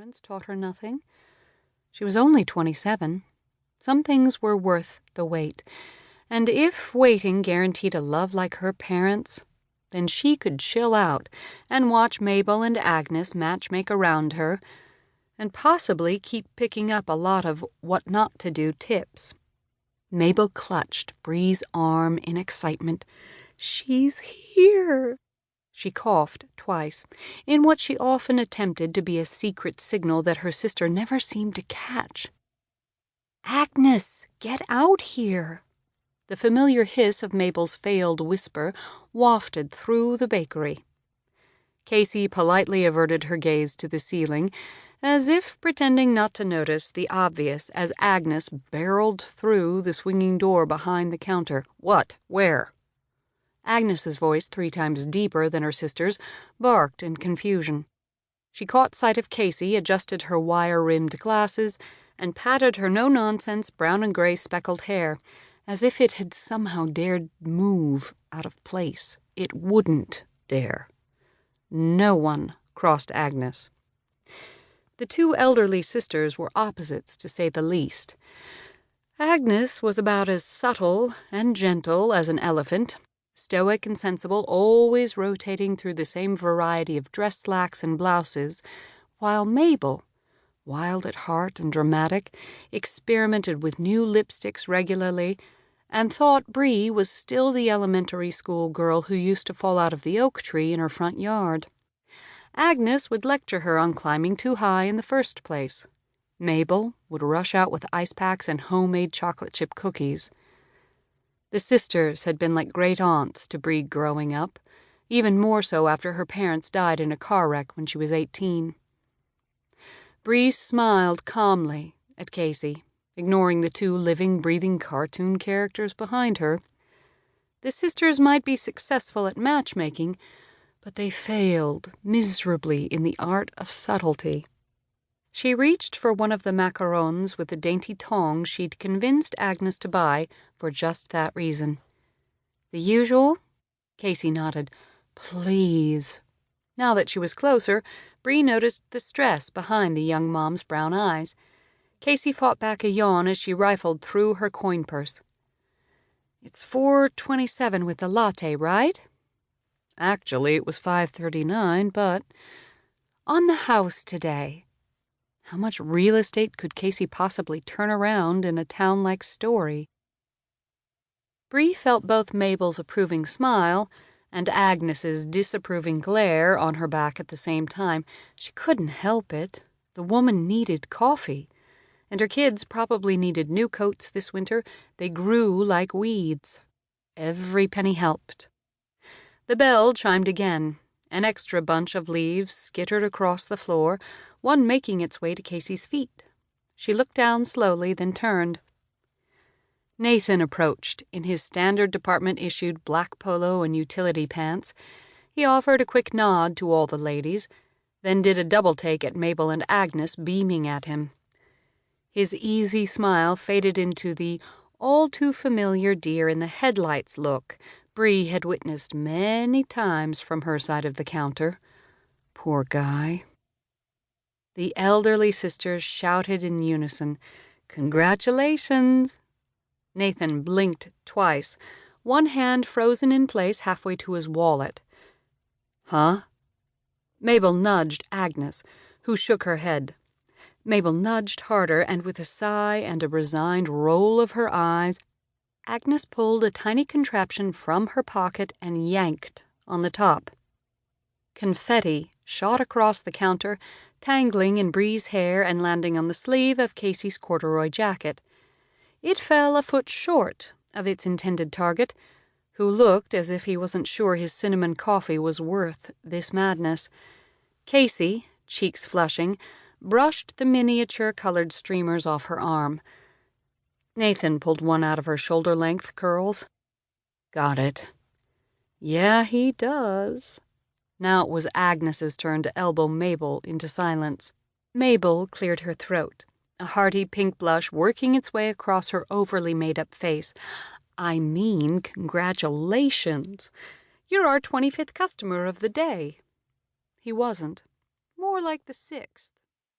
experience taught her nothing. She was only 27. Some things were worth the wait, and if waiting guaranteed a love like her parents', then she could chill out and watch Mabel and Agnes matchmake around her, and possibly keep picking up a lot of what-not-to-do tips. Mabel clutched Bri's arm in excitement. "She's here!" She coughed twice, in what she often attempted to be a secret signal that her sister never seemed to catch. "Agnes, get out here!" The familiar hiss of Mabel's failed whisper wafted through the bakery. Casey politely averted her gaze to the ceiling, as if pretending not to notice the obvious as Agnes barreled through the swinging door behind the counter. "What? Where?" Agnes's voice, 3 times deeper than her sister's, barked in confusion. She caught sight of Casey, adjusted her wire-rimmed glasses, and patted her no-nonsense brown and gray speckled hair, as if it had somehow dared move out of place. It wouldn't dare. No one crossed Agnes. The 2 elderly sisters were opposites, to say the least. Agnes was about as subtle and gentle as an elephant, stoic and sensible, always rotating through the same variety of dress slacks and blouses, while Mabel, wild at heart and dramatic, experimented with new lipsticks regularly, and thought Bri was still the elementary school girl who used to fall out of the oak tree in her front yard. Agnes would lecture her on climbing too high in the first place. Mabel would rush out with ice packs and homemade chocolate chip cookies. The sisters had been like great aunts to Bri growing up, even more so after her parents died in a car wreck when she was 18. Bri smiled calmly at Casey, ignoring the 2 living, breathing cartoon characters behind her. The sisters might be successful at matchmaking, but they failed miserably in the art of subtlety. She reached for one of the macarons with the dainty tongs she'd convinced Agnes to buy for just that reason. "The usual?" Casey nodded. "Please." Now that she was closer, Bri noticed the stress behind the young mom's brown eyes. Casey fought back a yawn as she rifled through her coin purse. "It's $4.27 with the latte, right?" Actually, it was $5.39, but on the house today. How much real estate could Casey possibly turn around in a town like Story? Bri felt both Mabel's approving smile and Agnes's disapproving glare on her back at the same time. She couldn't help it. The woman needed coffee, and her kids probably needed new coats this winter. They grew like weeds. Every penny helped. The bell chimed again. An extra bunch of leaves skittered across the floor, one making its way to Casey's feet. She looked down slowly, then turned. Nathan approached in his standard department-issued black polo and utility pants. He offered a quick nod to all the ladies, then did a double-take at Mabel and Agnes beaming at him. His easy smile faded into the all-too-familiar deer-in-the-headlights look Bri had witnessed many times from her side of the counter. Poor guy. The elderly sisters shouted in unison, "Congratulations!" Nathan blinked twice, one hand frozen in place halfway to his wallet. "Huh?" Mabel nudged Agnes, who shook her head. Mabel nudged harder, and with a sigh and a resigned roll of her eyes, Agnes pulled a tiny contraption from her pocket and yanked on the top. Confetti shot across the counter, tangling in Bri's hair and landing on the sleeve of Casey's corduroy jacket. It fell a foot short of its intended target, who looked as if he wasn't sure his cinnamon coffee was worth this madness. Casey, cheeks flushing, brushed the miniature-colored streamers off her arm. Nathan pulled one out of her shoulder-length curls. "Got it." "Yeah, he does." Now it was Agnes's turn to elbow Mabel into silence. Mabel cleared her throat, a hearty pink blush working its way across her overly made-up face. "I mean, congratulations. You're our 25th customer of the day." He wasn't. More like the 6th.